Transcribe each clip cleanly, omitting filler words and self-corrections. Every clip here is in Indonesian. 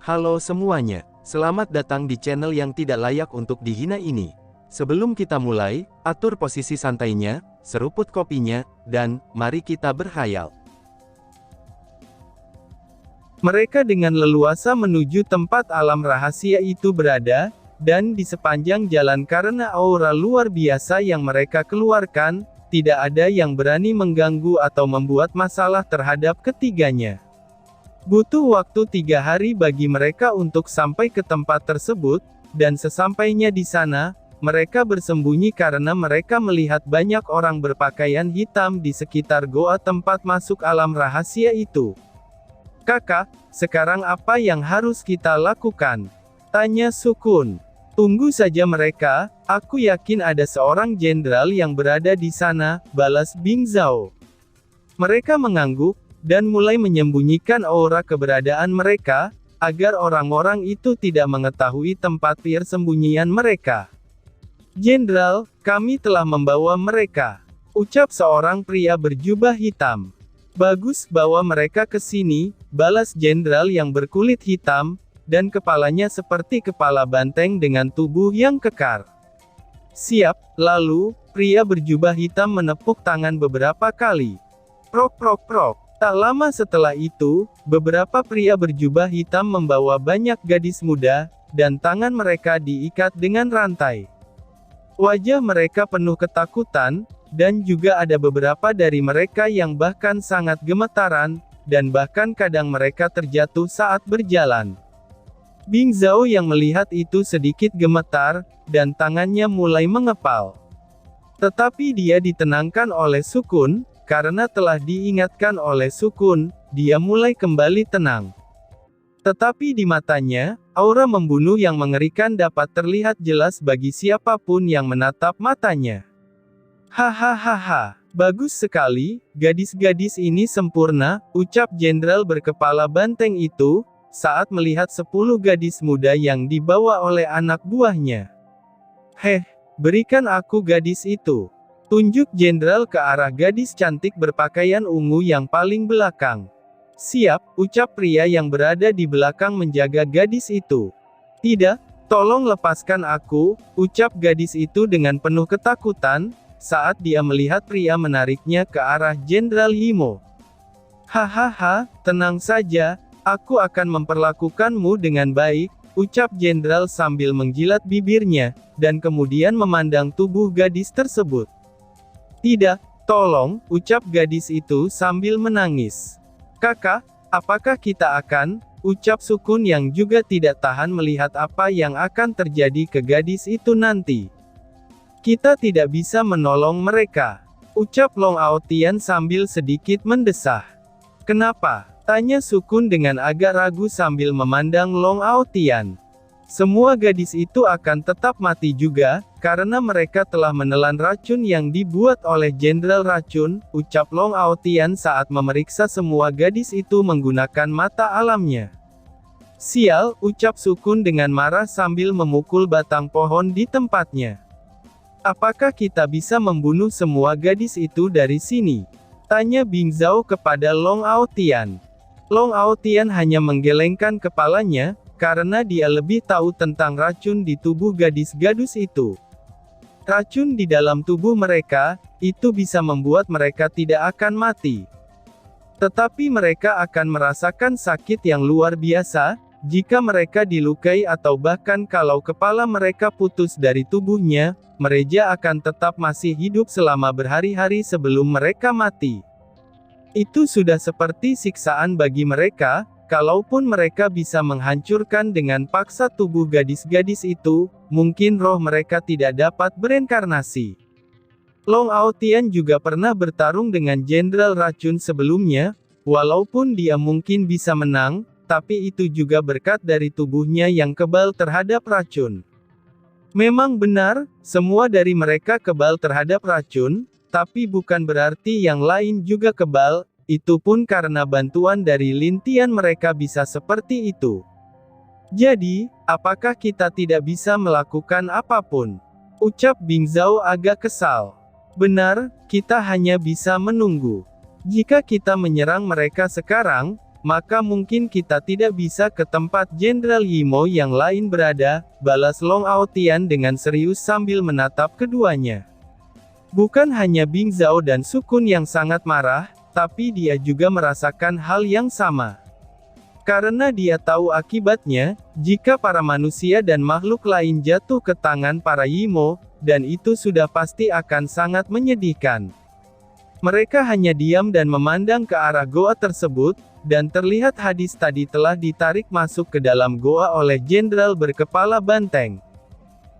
Halo semuanya, selamat datang di channel yang tidak layak untuk dihina ini. Sebelum kita mulai, atur posisi santainya, seruput kopinya, dan mari kita berkhayal. Mereka dengan leluasa menuju tempat alam rahasia itu berada, dan di sepanjang jalan karena aura luar biasa yang mereka keluarkan, tidak ada yang berani mengganggu atau membuat masalah terhadap ketiganya. Butuh waktu 3 hari bagi mereka untuk sampai ke tempat tersebut, dan sesampainya di sana, mereka bersembunyi karena mereka melihat banyak orang berpakaian hitam di sekitar goa tempat masuk alam rahasia itu. "Kakak, sekarang apa yang harus kita lakukan?" tanya Sukun. "Tunggu saja mereka, aku yakin ada seorang jenderal yang berada di sana," balas Bing Zhao. Mereka mengangguk, dan mulai menyembunyikan aura keberadaan mereka, agar orang-orang itu tidak mengetahui tempat persembunyian mereka. "Jenderal, kami telah membawa mereka," ucap seorang pria berjubah hitam. "Bagus, bawa mereka ke sini," balas jenderal yang berkulit hitam, dan kepalanya seperti kepala banteng dengan tubuh yang kekar. "Siap." Lalu, pria berjubah hitam menepuk tangan beberapa kali. Prok prok prok. Tak lama setelah itu, beberapa pria berjubah hitam membawa banyak gadis muda, dan tangan mereka diikat dengan rantai. Wajah mereka penuh ketakutan, dan juga ada beberapa dari mereka yang bahkan sangat gemetaran, dan bahkan kadang mereka terjatuh saat berjalan. Bing Zhao yang melihat itu sedikit gemetar, dan tangannya mulai mengepal. Tetapi dia ditenangkan oleh Sukun, karena telah diingatkan oleh Sukun, dia mulai kembali tenang. Tetapi di matanya, aura membunuh yang mengerikan dapat terlihat jelas bagi siapapun yang menatap matanya. "Hahaha, bagus sekali, gadis-gadis ini sempurna," ucap jenderal berkepala banteng itu, saat melihat 10 gadis muda yang dibawa oleh anak buahnya. "Heh, berikan aku gadis itu." Tunjuk jenderal ke arah gadis cantik berpakaian ungu yang paling belakang. "Siap," ucap pria yang berada di belakang menjaga gadis itu. "Tidak, tolong lepaskan aku," ucap gadis itu dengan penuh ketakutan, saat dia melihat pria menariknya ke arah Jenderal Himo. "Hahaha, tenang saja, aku akan memperlakukanmu dengan baik," ucap jenderal sambil menjilat bibirnya, dan kemudian memandang tubuh gadis tersebut. "Tidak, tolong," ucap gadis itu sambil menangis. "Kakak, apakah kita akan?" ucap Sukun yang juga tidak tahan melihat apa yang akan terjadi ke gadis itu nanti. "Kita tidak bisa menolong mereka," ucap Long Aotian sambil sedikit mendesah. "Kenapa?" tanya Sukun dengan agak ragu sambil memandang Long Aotian. "Semua gadis itu akan tetap mati juga, karena mereka telah menelan racun yang dibuat oleh Jenderal Racun," ucap Long Aotian saat memeriksa semua gadis itu menggunakan mata alamnya. "Sial," ucap Sukun dengan marah sambil memukul batang pohon di tempatnya. "Apakah kita bisa membunuh semua gadis itu dari sini?" tanya Bing Zhao kepada Long Aotian. Long Aotian hanya menggelengkan kepalanya, karena dia lebih tahu tentang racun di tubuh gadis-gadis itu. Racun di dalam tubuh mereka, itu bisa membuat mereka tidak akan mati. Tetapi mereka akan merasakan sakit yang luar biasa, jika mereka dilukai atau bahkan kalau kepala mereka putus dari tubuhnya, mereka akan tetap masih hidup selama berhari-hari sebelum mereka mati. Itu sudah seperti siksaan bagi mereka. Kalaupun mereka bisa menghancurkan dengan paksa tubuh gadis-gadis itu, mungkin roh mereka tidak dapat bereinkarnasi. Long Aotian juga pernah bertarung dengan Jenderal Racun sebelumnya, walaupun dia mungkin bisa menang, tapi itu juga berkat dari tubuhnya yang kebal terhadap racun. Memang benar, semua dari mereka kebal terhadap racun, tapi bukan berarti yang lain juga kebal. Itu pun karena bantuan dari lintian mereka bisa seperti itu. "Jadi, apakah kita tidak bisa melakukan apapun?" ucap Bing Zhao agak kesal. "Benar, kita hanya bisa menunggu. Jika kita menyerang mereka sekarang, maka mungkin kita tidak bisa ke tempat Jenderal Yimo yang lain berada, balas Long Aotian dengan serius sambil menatap keduanya. Bukan hanya Bing Zhao dan Sukun yang sangat marah, tapi dia juga merasakan hal yang sama. Karena dia tahu akibatnya, jika para manusia dan makhluk lain jatuh ke tangan para Yimo, dan itu sudah pasti akan sangat menyedihkan. Mereka hanya diam dan memandang ke arah goa tersebut, dan terlihat hadis tadi telah ditarik masuk ke dalam goa oleh jenderal berkepala banteng.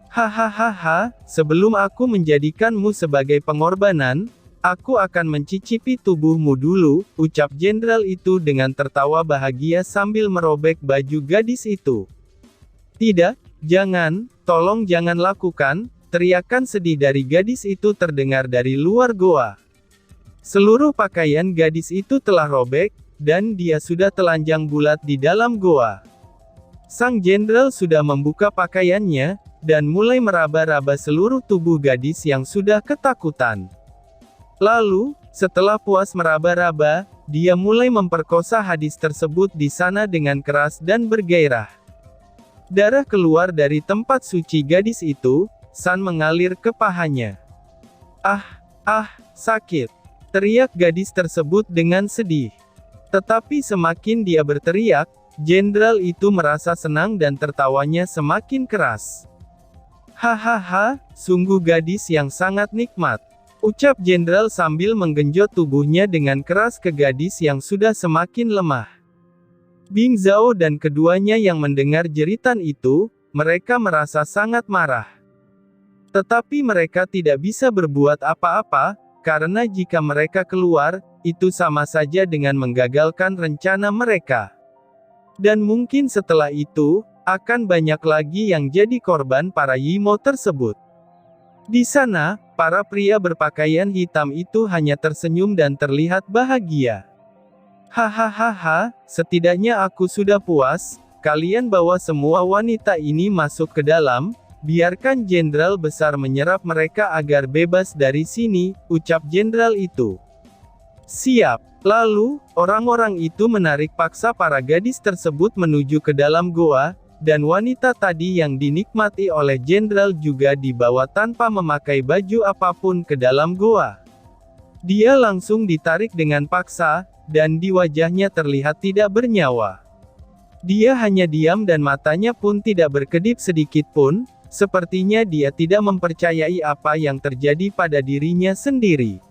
Hahaha, sebelum aku menjadikanmu sebagai pengorbanan, aku akan mencicipi tubuhmu dulu, ucap jenderal itu dengan tertawa bahagia sambil merobek baju gadis itu. Tidak, jangan, tolong jangan lakukan, teriakan sedih dari gadis itu terdengar dari luar goa. Seluruh pakaian gadis itu telah robek, dan dia sudah telanjang bulat di dalam goa. Sang jenderal sudah membuka pakaiannya, dan mulai meraba-raba seluruh tubuh gadis yang sudah ketakutan. Lalu, setelah puas meraba-raba, dia mulai memperkosa hadis tersebut di sana dengan keras dan bergairah. Darah keluar dari tempat suci gadis itu, San mengalir ke pahanya. Sakit! Teriak gadis tersebut dengan sedih. Tetapi semakin dia berteriak, jenderal itu merasa senang dan tertawanya semakin keras. Hahaha, sungguh gadis yang sangat nikmat, ucap jenderal sambil menggenjot tubuhnya dengan keras ke gadis yang sudah semakin lemah. Bing Zhao dan keduanya yang mendengar jeritan itu, mereka merasa sangat marah. Tetapi mereka tidak bisa berbuat apa-apa, karena jika mereka keluar, itu sama saja dengan menggagalkan rencana mereka. Dan mungkin setelah itu, akan banyak lagi yang jadi korban para Yimo tersebut. Di sana, para pria berpakaian hitam itu hanya tersenyum dan terlihat bahagia. Hahaha, setidaknya aku sudah puas, kalian bawa semua wanita ini masuk ke dalam, biarkan jenderal besar menyerap mereka agar bebas dari sini, ucap jenderal itu. Siap. Lalu, orang-orang itu menarik paksa para gadis tersebut menuju ke dalam goa, dan wanita tadi yang dinikmati oleh jenderal juga dibawa tanpa memakai baju apapun ke dalam goa. Dia langsung ditarik dengan paksa, dan di wajahnya terlihat tidak bernyawa. Dia hanya diam dan matanya pun tidak berkedip sedikit pun, sepertinya dia tidak mempercayai apa yang terjadi pada dirinya sendiri.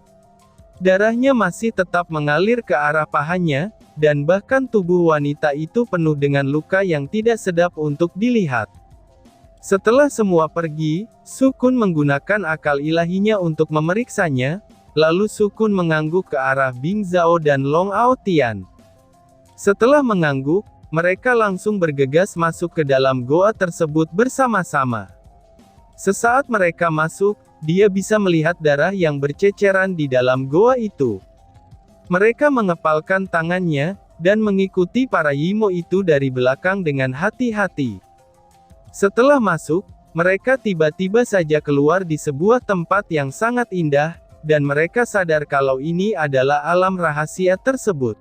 Darahnya masih tetap mengalir ke arah pahanya, dan bahkan tubuh wanita itu penuh dengan luka yang tidak sedap untuk dilihat. Setelah semua pergi, Sukun menggunakan akal ilahinya untuk memeriksanya, lalu Sukun mengangguk ke arah Bing Zhao dan Long Aotian. Setelah mengangguk, mereka langsung bergegas masuk ke dalam goa tersebut bersama-sama. Sesaat mereka masuk, dia bisa melihat darah yang berceceran di dalam goa itu. Mereka mengepalkan tangannya, dan mengikuti para Yimo itu dari belakang dengan hati-hati. Setelah masuk, mereka tiba-tiba saja keluar di sebuah tempat yang sangat indah, dan mereka sadar kalau ini adalah alam rahasia tersebut.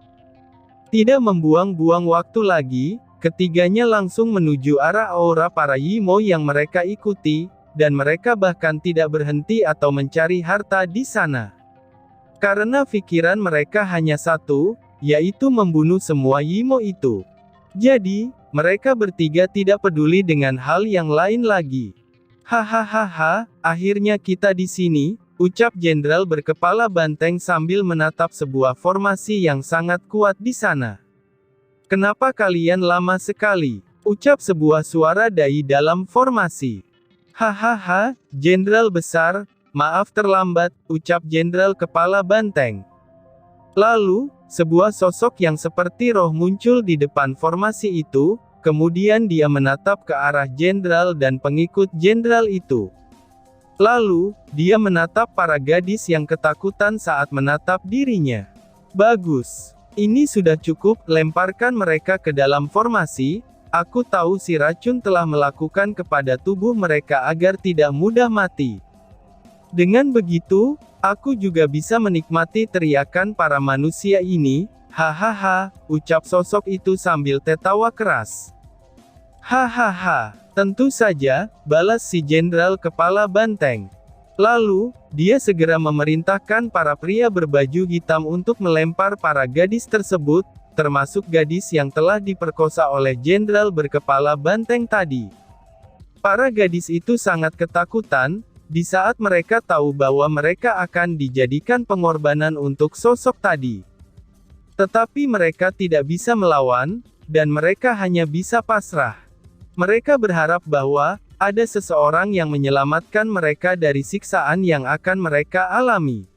Tidak membuang-buang waktu lagi, ketiganya langsung menuju arah aura para Yimo yang mereka ikuti, dan mereka bahkan tidak berhenti atau mencari harta di sana. Karena pikiran mereka hanya satu, yaitu membunuh semua Yimo itu. Jadi, mereka bertiga tidak peduli dengan hal yang lain lagi. Hahaha, akhirnya kita di sini, ucap jenderal berkepala banteng sambil menatap sebuah formasi yang sangat kuat di sana. Kenapa kalian lama sekali? Ucap sebuah suara dari dalam formasi. Hahaha, jenderal besar, maaf terlambat, ucap jenderal kepala banteng. Lalu, sebuah sosok yang seperti roh muncul di depan formasi itu, kemudian dia menatap ke arah jenderal dan pengikut jenderal itu. Lalu, dia menatap para gadis yang ketakutan saat menatap dirinya. Bagus. Ini sudah cukup, lemparkan mereka ke dalam formasi. Aku tahu si racun telah melakukan kepada tubuh mereka agar tidak mudah mati. Dengan begitu, aku juga bisa menikmati teriakan para manusia ini. Hahaha, ucap sosok itu sambil tertawa keras. Hahaha, tentu saja, balas si Jenderal Kepala Banteng. Lalu, dia segera memerintahkan para pria berbaju hitam untuk melempar para gadis tersebut, termasuk gadis yang telah diperkosa oleh Jenderal berkepala banteng tadi. Para gadis itu sangat ketakutan, di saat mereka tahu bahwa mereka akan dijadikan pengorbanan untuk sosok tadi. Tetapi mereka tidak bisa melawan, dan mereka hanya bisa pasrah. Mereka berharap bahwa ada seseorang yang menyelamatkan mereka dari siksaan yang akan mereka alami.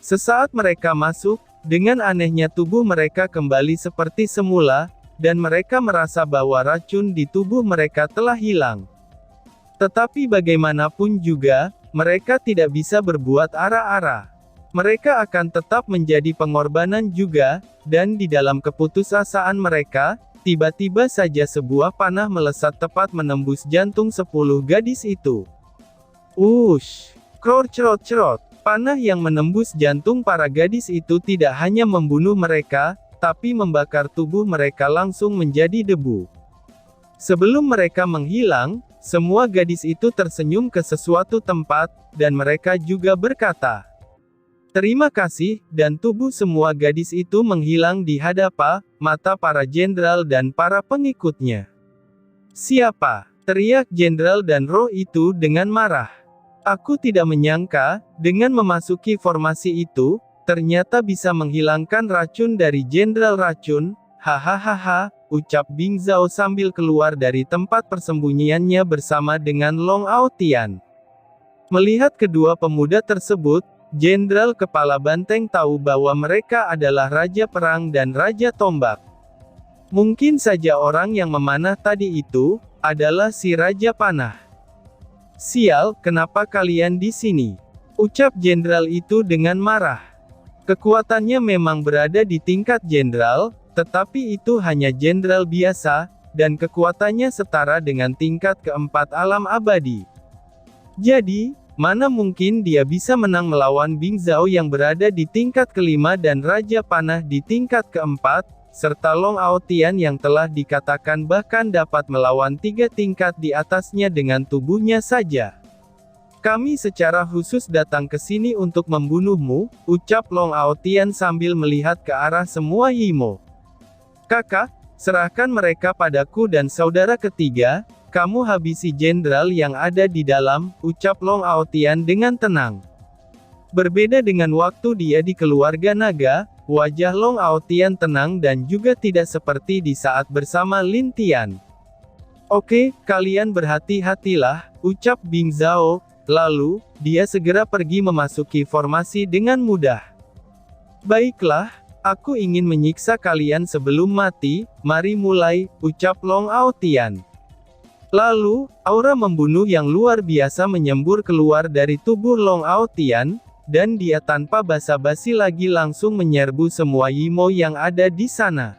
Sesaat mereka masuk, dengan anehnya tubuh mereka kembali seperti semula, dan mereka merasa bahwa racun di tubuh mereka telah hilang. Tetapi bagaimanapun juga, mereka tidak bisa berbuat arah-arah. Mereka akan tetap menjadi pengorbanan juga, dan di dalam keputusasaan mereka, tiba-tiba saja sebuah panah melesat tepat menembus jantung 10 gadis itu. Ush! Crot-crot-crot! Panah yang menembus jantung para gadis itu tidak hanya membunuh mereka, tapi membakar tubuh mereka langsung menjadi debu. Sebelum mereka menghilang, semua gadis itu tersenyum ke sesuatu tempat, dan mereka juga berkata, "Terima kasih," dan tubuh semua gadis itu menghilang di hadapan mata para jenderal dan para pengikutnya. "Siapa?" teriak jenderal dan roh itu dengan marah. "Aku tidak menyangka, dengan memasuki formasi itu, ternyata bisa menghilangkan racun dari jenderal racun." "Hahaha," ucap Bing Zhao sambil keluar dari tempat persembunyiannya bersama dengan Long Aotian. Melihat kedua pemuda tersebut, Jenderal Kepala Banteng tahu bahwa mereka adalah Raja Perang dan Raja Tombak. Mungkin saja orang yang memanah tadi itu adalah si Raja Panah. "Sial, kenapa kalian di sini?" ucap jenderal itu dengan marah. Kekuatannya memang berada di tingkat jenderal, tetapi itu hanya jenderal biasa, dan kekuatannya setara dengan tingkat keempat alam abadi. Jadi, mana mungkin dia bisa menang melawan Bing Zhao yang berada di tingkat kelima dan Raja Panah di tingkat keempat, serta Long Aotian yang telah dikatakan bahkan dapat melawan 3 tingkat di atasnya dengan tubuhnya saja. "Kami secara khusus datang ke sini untuk membunuhmu," ucap Long Aotian sambil melihat ke arah semua Yimo. "Kakak, serahkan mereka padaku dan saudara ketiga, kamu habisi jenderal yang ada di dalam," ucap Long Aotian dengan tenang. Berbeda dengan waktu dia di keluarga naga, wajah Long Aotian tenang dan juga tidak seperti di saat bersama Lin Tian. "Oke, kalian berhati-hatilah," ucap Bing Zhao, lalu, dia segera pergi memasuki formasi dengan mudah. "Baiklah, aku ingin menyiksa kalian sebelum mati, mari mulai," ucap Long Aotian. Lalu, aura membunuh yang luar biasa menyembur keluar dari tubuh Long Aotian, dan dia tanpa basa-basi lagi langsung menyerbu semua Yimo yang ada di sana.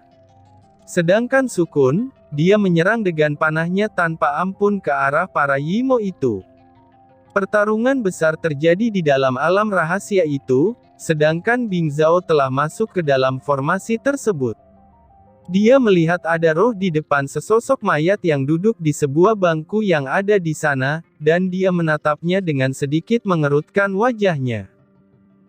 Sedangkan Sukun, dia menyerang dengan panahnya tanpa ampun ke arah para Yimo itu. Pertarungan besar terjadi di dalam alam rahasia itu, sedangkan Bing Zhao telah masuk ke dalam formasi tersebut. Dia melihat ada roh di depan sesosok mayat yang duduk di sebuah bangku yang ada di sana, dan dia menatapnya dengan sedikit mengerutkan wajahnya.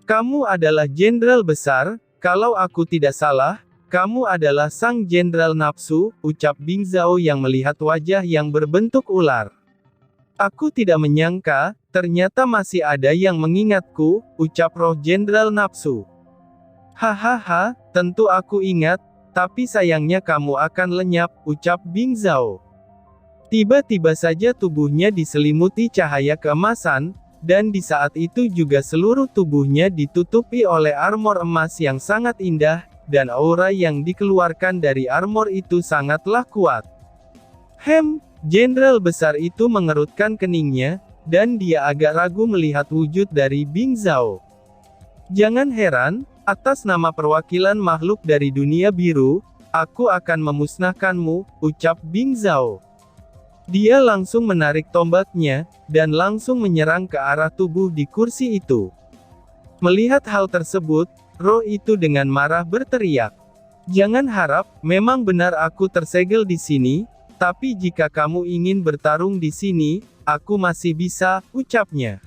"Kamu adalah jenderal besar, kalau aku tidak salah, kamu adalah sang jenderal nafsu," ucap Bing Zhao yang melihat wajah yang berbentuk ular. "Aku tidak menyangka, ternyata masih ada yang mengingatku," ucap roh jenderal nafsu. "Hahaha, tentu aku ingat. Tapi sayangnya kamu akan lenyap," ucap Bing Zhao. Tiba-tiba saja tubuhnya diselimuti cahaya keemasan, dan di saat itu juga seluruh tubuhnya ditutupi oleh armor emas yang sangat indah, dan aura yang dikeluarkan dari armor itu sangatlah kuat. Jenderal besar itu mengerutkan keningnya, dan dia agak ragu melihat wujud dari Bing Zhao. "Jangan heran, atas nama perwakilan makhluk dari dunia biru, aku akan memusnahkanmu," ucap Bing Zhao. Dia langsung menarik tombaknya, dan langsung menyerang ke arah tubuh di kursi itu. Melihat hal tersebut, roh itu dengan marah berteriak, Jangan harap, memang benar aku tersegel di sini, tapi jika kamu ingin bertarung di sini, aku masih bisa, ucapnya.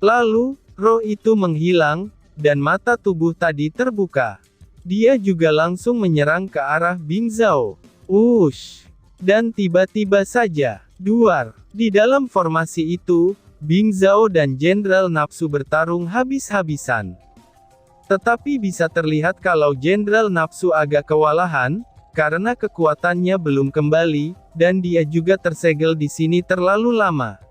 Lalu, roh itu menghilang, dan mata tubuh tadi terbuka. Dia juga langsung menyerang ke arah Bing Zhao. Wush! Dan tiba-tiba saja, duar. Di dalam formasi itu, Bing Zhao dan Jenderal Nafsu bertarung habis-habisan. Tetapi bisa terlihat kalau Jenderal Nafsu agak kewalahan, karena kekuatannya belum kembali, dan dia juga tersegel di sini terlalu lama.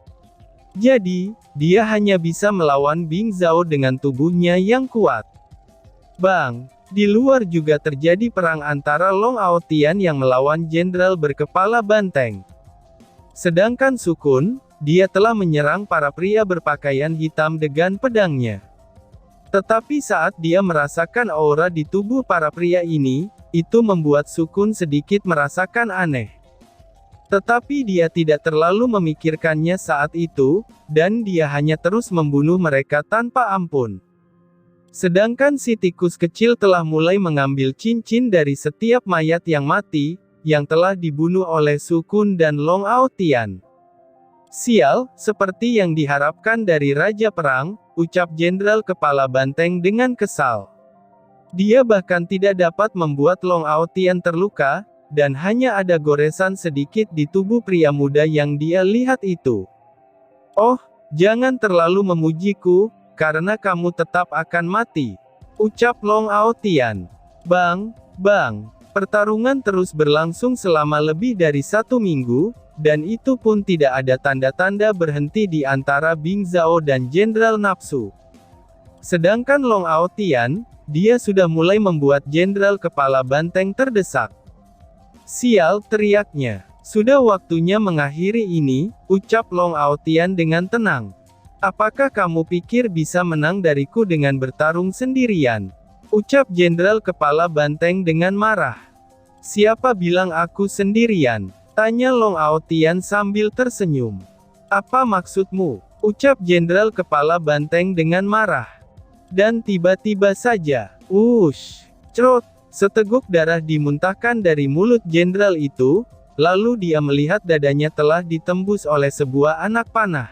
Jadi, dia hanya bisa melawan Bing Zhao dengan tubuhnya yang kuat. Bang! Di luar juga terjadi perang antara Long Aotian yang melawan Jenderal berkepala banteng. Sedangkan Sukun, dia telah menyerang para pria berpakaian hitam dengan pedangnya. Tetapi saat dia merasakan aura di tubuh para pria ini, itu membuat Sukun sedikit merasakan aneh. Tetapi dia tidak terlalu memikirkannya saat itu, dan dia hanya terus membunuh mereka tanpa ampun. Sedangkan si tikus kecil telah mulai mengambil cincin dari setiap mayat yang mati, yang telah dibunuh oleh Sukun dan Long Aotian. Sial, seperti yang diharapkan dari Raja Perang, ucap Jenderal Kepala Banteng dengan kesal. Dia bahkan tidak dapat membuat Long Aotian terluka, dan hanya ada goresan sedikit di tubuh pria muda yang dia lihat itu. Oh, jangan terlalu memujiku, karena kamu tetap akan mati, ucap Long Aotian. Bang! Pertarungan terus berlangsung selama lebih dari 1 minggu, dan itu pun tidak ada tanda-tanda berhenti di antara Bing Zhao dan Jenderal Nafsu. Sedangkan Long Aotian, dia sudah mulai membuat Jenderal Kepala Banteng terdesak. Sial, teriaknya. Sudah waktunya mengakhiri ini, ucap Long Aotian dengan tenang. Apakah kamu pikir bisa menang dariku dengan bertarung sendirian? Ucap Jenderal Kepala Banteng dengan marah. Siapa bilang aku sendirian? Tanya Long Aotian sambil tersenyum. Apa maksudmu? Ucap Jenderal Kepala Banteng dengan marah. Dan tiba-tiba saja, wush, cerot, seteguk darah dimuntahkan dari mulut jenderal itu, lalu dia melihat dadanya telah ditembus oleh sebuah anak panah.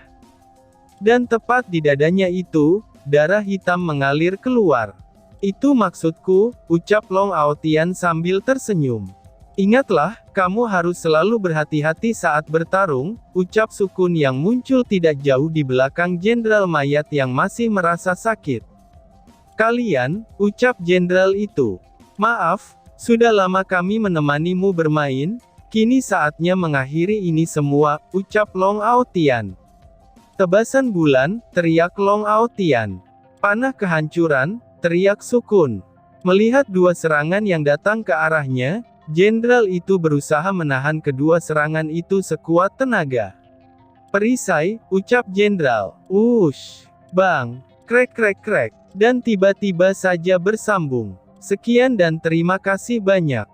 Dan tepat di dadanya itu, darah hitam mengalir keluar. Itu maksudku, ucap Long Aotian sambil tersenyum. Ingatlah, kamu harus selalu berhati-hati saat bertarung, ucap Sukun yang muncul tidak jauh di belakang Jenderal mayat yang masih merasa sakit. Kalian, ucap jenderal itu. Maaf, sudah lama kami menemanimu bermain, kini saatnya mengakhiri ini semua, ucap Long Aotian. Tebasan bulan, teriak Long Aotian. Panah kehancuran, teriak Sukun. Melihat dua serangan yang datang ke arahnya, jenderal itu berusaha menahan kedua serangan itu sekuat tenaga. Perisai, ucap jenderal. Wush, bang, krek, dan tiba-tiba saja bersambung. Sekian dan terima kasih banyak.